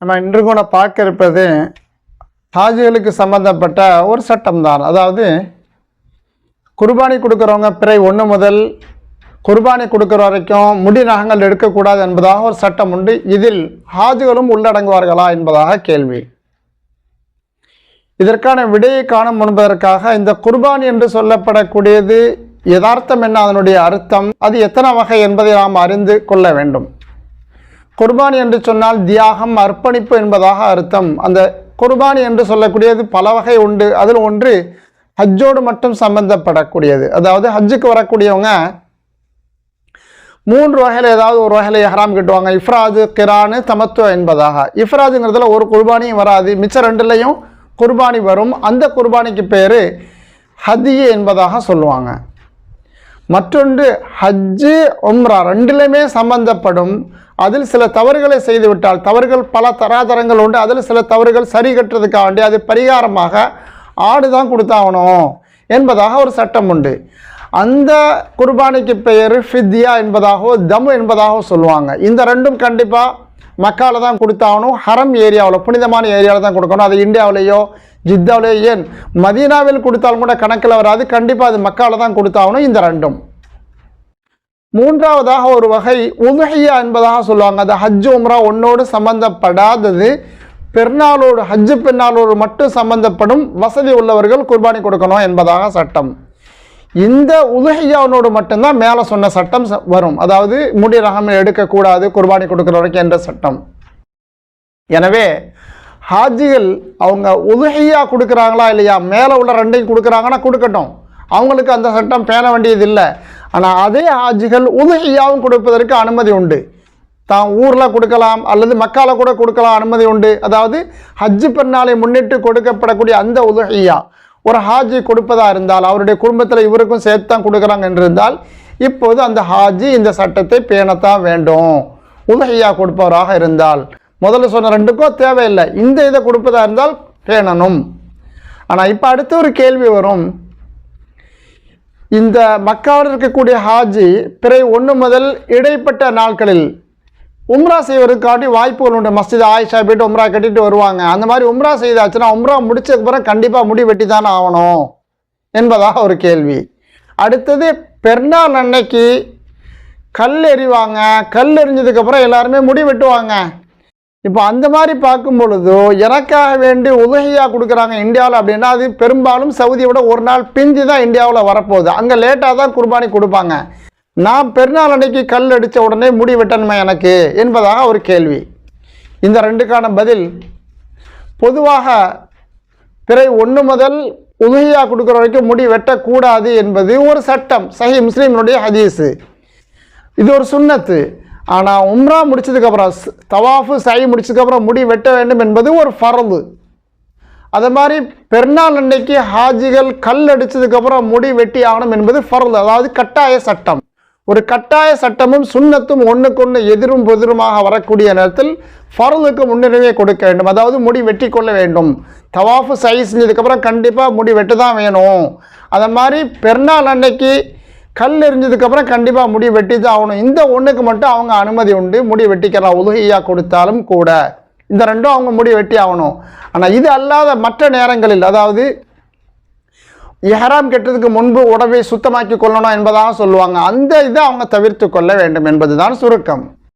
நம்ம இன்று கூட பார்க்க இருப்பது ஹாஜிகளுக்கு சம்பந்தப்பட்ட ஒரு சட்டம் தான். அதாவது குர்பானி கொடுக்குறவங்க பிறை 1 முதல் குர்பானி கொடுக்குற வரைக்கும் முடி நகங்கள் எடுக்கக்கூடாது என்பதாக ஒரு சட்டம் உண்டு. இதில் ஹாஜிகளும் உள்ளடங்குவார்களா என்பதாக கேள்வி. இதற்கான விடையை காணும் என்பதற்காக இந்த குர்பானி என்று சொல்லப்படக்கூடியது யதார்த்தம் என்ன, அதனுடைய அர்த்தம், அது எத்தனை வகை என்பதை நாம் அறிந்து கொள்ள வேண்டும். குர்பானி என்று சொன்னால் தியாகம், அர்ப்பணிப்பு என்பதாக அர்த்தம். அந்த குர்பானி என்று சொல்லக்கூடியது பல வகை உண்டு. அதில் ஒன்று ஹஜ்ஜோடு மட்டும் சம்பந்தப்படக்கூடியது. அதாவது ஹஜ்ஜுக்கு வரக்கூடியவங்க 3 வகையில் ஏதாவது ஒரு வகையில் இஹ்ராம் கட்டுவாங்க. இஃப்ராது, கிரானு, தமத்து என்பதாக. இஃப்ராதுங்கிறதுல ஒரு குர்பானியும் வராது, மிச்ச 2லையும் குர்பானி வரும். அந்த குர்பானிக்கு பேர் ஹதியே என்பதாக சொல்லுவாங்க. மற்றொன்று ஹஜ்ஜு, உம்ரா 2லையுமே சம்பந்தப்படும். அதில் சில தவறுகளை செய்துவிட்டால், தவறுகள் பல தராதரங்கள் உண்டு, அதில் சில தவறுகள் சரி கட்டுறதுக்காக வேண்டி அது பரிகாரமாக ஆடு தான் கொடுத்தாகணும் என்பதாக ஒரு சட்டம் உண்டு. அந்த குர்பானிக்கு பெயர் ஃபித்யா என்பதாகவோ தமு என்பதாகவோ சொல்லுவாங்க. இந்த 2ம் கண்டிப்பாக மக்காவில் தான் கொடுத்தாகணும். ஹரம் ஏரியாவில், புனிதமான ஏரியாவில் தான் கொடுக்கணும். அது இந்தியாவிலேயோ ஜித்தாவிலேயோ, ஏன் மதீனாவில் கொடுத்தாலும் கூட கணக்கில் வராது. கண்டிப்பாக அது மக்காவில் தான் கொடுத்தாகணும். இந்த 2ம். 3ஆவதாக ஒரு வகை உதுஹியா என்பதாக சொல்லுவாங்க. அது ஹஜ் உம்ரா ஒன்னோடு சம்பந்தப்படாதது, பெருநாளோடு ஹஜ்ஜு பெருநாளோடு மட்டும் சம்பந்தப்படும். வசதி உள்ளவர்கள் குர்பானி கொடுக்கணும் என்பதாக சட்டம். இந்த உதுஹியாவோடு மட்டும்தான் மேலே சொன்ன சட்டம் வரும். அதாவது முடி ரகம் எடுக்கக்கூடாது குர்பானி கொடுக்குற வரைக்கும் என்ற சட்டம். எனவே ஹாஜிகள் அவங்க உதுஹியா கொடுக்குறாங்களா இல்லையா, மேலே உள்ள 2ஐயும் கொடுக்குறாங்கன்னா கொடுக்கட்டும், அவங்களுக்கு அந்த சட்டம் பேண வேண்டியது இல்லை. ஆனால் அதே ஹாஜிகள் உதுஹியாவும் கொடுப்பதற்கு அனுமதி உண்டு. தான் ஊரில் கொடுக்கலாம் அல்லது மக்கால கூட கொடுக்கலாம், அனுமதி உண்டு. அதாவது ஹஜ்ஜு பெருநாளை முன்னிட்டு கொடுக்கப்படக்கூடிய அந்த உதுஹியா ஒரு ஹாஜி கொடுப்பதாக இருந்தால், அவருடைய குடும்பத்தில் இவருக்கும் சேர்த்து தான் கொடுக்குறாங்க என்றிருந்தால், இப்போது அந்த ஹாஜி இந்த சட்டத்தை பேணத்தான் வேண்டும். உதுஹியா கொடுப்பவராக இருந்தால் முதல்ல சொன்ன 2க்கும் தேவையில்லை, இந்த இதை கொடுப்பதாக இருந்தால் பேணணும். ஆனால் இப்போ அடுத்த ஒரு கேள்வி வரும். இந்த மக்காவில் இருக்கக்கூடிய ஹாஜி பிறை 1 முதல் இடைப்பட்ட நாட்களில் உம்ரா செய்வதற்காண்டி வாய்ப்புகள் உண்டு. மஸ்ஜித் ஆயிஷா போய்ட்டு உம்ரா கட்டிட்டு வருவாங்க. அந்த மாதிரி உம்ரா செய்தாச்சுன்னா உம்ரா முடிச்சதுக்கப்புறம் கண்டிப்பாக முடி வெட்டி தானே ஆகணும் என்பதாக ஒரு கேள்வி. அடுத்தது பெருநாள் அன்னைக்கு கல் எறிவாங்க. கல் எறிஞ்சதுக்கப்புறம் எல்லாருமே முடி வெட்டுவாங்க. இப்போ அந்த மாதிரி பார்க்கும் பொழுது எனக்காக வேண்டி உதுஹியா கொடுக்குறாங்க இந்தியாவில் அப்படின்னா, அது பெரும்பாலும் சவுதியை விட ஒரு நாள் பிந்தி தான் இந்தியாவில் வரப்போகுது. அங்கே லேட்டாக தான் குர்பானி கொடுப்பாங்க. நான் பெருநாள் அன்னைக்கு கல் அடித்த உடனே முடி வெட்டணுமா எனக்கு என்பதாக ஒரு கேள்வி. இந்த 2க்கான பதில், பொதுவாக பிறை 1 முதல் உதுஹியா கொடுக்குற வரைக்கும் முடி வெட்டக்கூடாது என்பது ஒரு சட்டம். சஹீஹ் முஸ்லிமினுடைய ஹதீஸு. இது ஒரு சுன்னத்து. ஆனால் உம்ரா முடிச்சதுக்கப்புறம், தவாஃபு சை முடிச்சதுக்கப்புறம் முடி வெட்ட வேண்டும் என்பது ஒரு ஃபர்து. அது மாதிரி பெருநாள் அன்னைக்கு ஹாஜிகள் கல் அடித்ததுக்கப்புறம் முடி வெட்டி ஆகணும் என்பது ஃபர்து, அதாவது கட்டாய சட்டம். ஒரு கட்டாய சட்டமும் சுன்னத்தும் ஒன்றுக்கொன்று எதிரும் பொதிருமாக வரக்கூடிய நேரத்தில் ஃபர்துக்கு முன்னுரிமை கொடுக்க வேண்டும். அதாவது முடி வெட்டி கொள்ள வேண்டும். தவாஃபு சை செஞ்சதுக்கப்புறம் கண்டிப்பாக முடி வெட்டு தான் வேணும். அது மாதிரி பெருநாள் அன்னைக்கு கல் எறிஞ்சதுக்கப்புறம் கண்டிப்பாக முடி வெட்டி தான் ஆகணும். இந்த 1க்கு மட்டும் அவங்க அனுமதி உண்டு, முடி வெட்டிக்கலாம். உதுஹியா கொடுத்தாலும் கூட இந்த 2ம் அவங்க முடி வெட்டி ஆகணும். ஆனால் இது அல்லாத மற்ற நேரங்களில், அதாவது இஹ்ராம் கட்டுறதுக்கு முன்பு உடவை சுத்தமாக்கி கொள்ளணும் என்பதாக சொல்லுவாங்க. அந்த இதை அவங்க தவிர்த்து கொள்ள வேண்டும் என்பதுதான் சுருக்கம்.